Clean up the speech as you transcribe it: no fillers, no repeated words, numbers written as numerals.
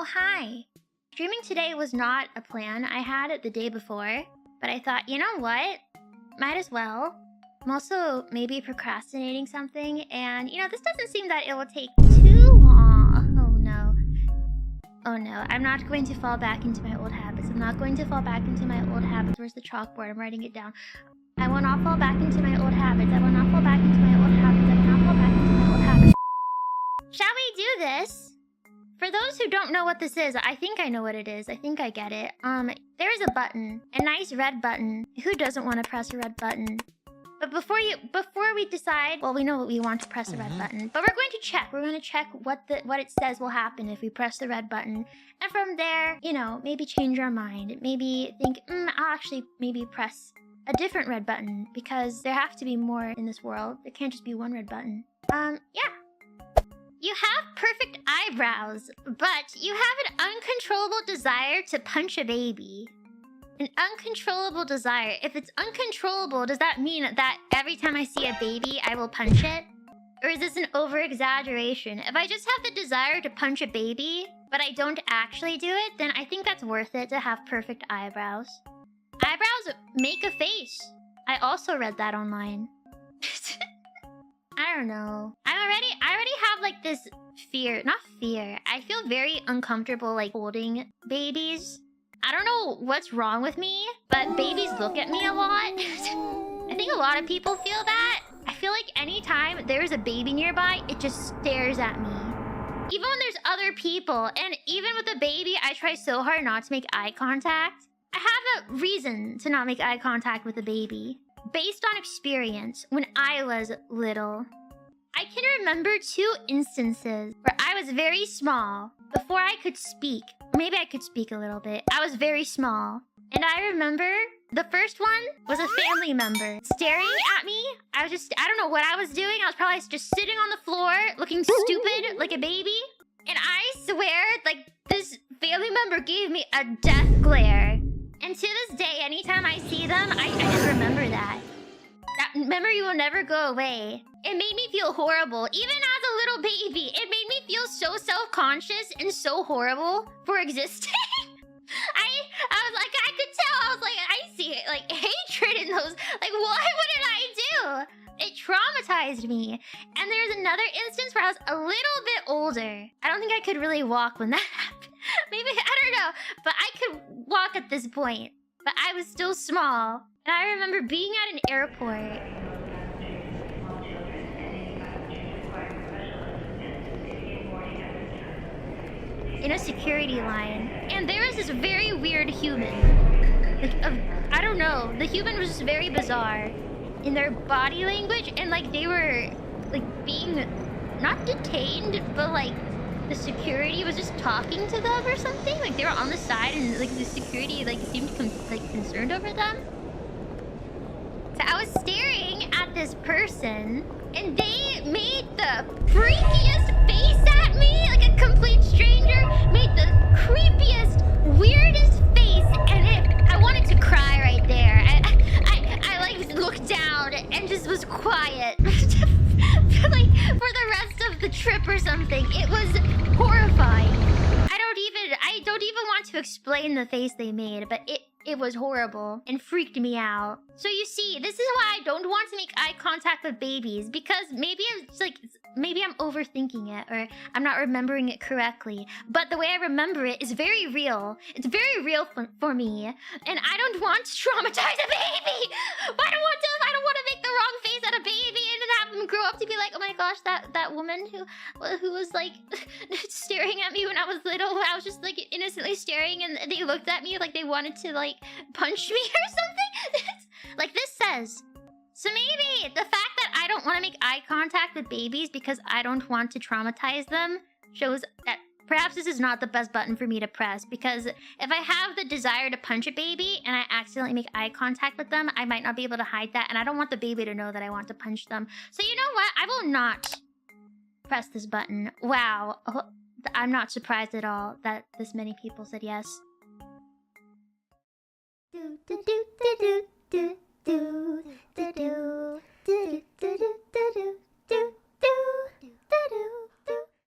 Oh, hi. Streaming today was not a plan I had it the day before, but I thought, you know what? Might as well. I'm also maybe procrastinating something, and this doesn't seem that it will take too long. Oh no. Oh no, I'm not going to fall back into my old habits. I'm not going to fall back into my old habits. Where's the chalkboard? I'm writing it down. I will not fall back into my old habits. I will not fall back into my old habits. I will not fall back into my old habits. Shall we do this? For those who don't know what this is, I think I know what it is. I think I get it. There is a button. A nice red button. Who doesn't want to press a red button? But before we decide, well, we know what we want to press the red button. But we're going to check. We're going to check what it says will happen if we press the red button. And from there, maybe change our mind. Maybe think, I'll actually maybe press a different red button. Because there have to be more in this world. There can't just be one red button. Yeah. You have perfect eyebrows, but you have an uncontrollable desire to punch a baby. An uncontrollable desire. If it's uncontrollable, does that mean that every time I see a baby, I will punch it? Or is this an over-exaggeration? If I just have the desire to punch a baby, but I don't actually do it, then I think that's worth it to have perfect eyebrows. Eyebrows make a face. I also read that online. I don't know. I already have like this fear. Not fear. I feel very uncomfortable like holding babies. I don't know what's wrong with me, but babies look at me a lot. I think a lot of people feel that. I feel like anytime there's a baby nearby, it just stares at me. Even when there's other people, and even with the baby, I try so hard not to make eye contact. I have a reason to not make eye contact with a baby. Based on experience, when I was little, I can remember 2 instances where I was very small, before I could speak. Maybe I could speak a little bit. I was very small. And I remember the first one was a family member staring at me. I don't know what I was doing. I was probably just sitting on the floor, looking stupid like a baby. And I swear, like, this family member gave me a death glare. And to this day, anytime I see them, I just remember that. That memory will never go away. It made me feel horrible. Even as a little baby, it made me feel so self-conscious and so horrible for existing. I was like, I could tell. I was like, I see it, like, hatred in those. Like, what did I do? It traumatized me. And there's another instance where I was a little bit older. I don't think I could really walk when that happened. Maybe, I don't know. But I could walk at this point. But I was still small. And I remember being at an airport. In a security line. And there was this very weird human. Like, I don't know. The human was just very bizarre. In their body language. And like, they were like being not detained, but like the security was just talking to them or something. Like they were on the side and like the security like seemed concerned over them. So I was staring at this person and they made the freakiest face at me, like a complete stranger, made the creepiest, weirdest face, and I wanted to cry right there. I like looked down and just was quiet. Like for the rest of the trip or something. It was horrifying. I don't even want to explain the face they made, but it was horrible and freaked me out. So you see, this is why I don't want to make eye contact with babies, because maybe I'm overthinking it or I'm not remembering it correctly. But the way I remember it is very real. It's very real for me, and I don't want to traumatize a baby. I don't want to make the wrong face at a baby and then have them grow up to be like, oh my gosh, that woman who was like staring at me when I was little. I was just like innocently staring, and they looked at me like they wanted to like punch me or something. Like this says. So maybe the fact that I don't want to make eye contact with babies because I don't want to traumatize them shows that perhaps this is not the best button for me to press, because if I have the desire to punch a baby and I accidentally make eye contact with them, I might not be able to hide that, and I don't want the baby to know that I want to punch them. So you know what? I will not press this button. Wow. I'm not surprised at all that this many people said yes. Do do do do do do do do do do do do do do do do do.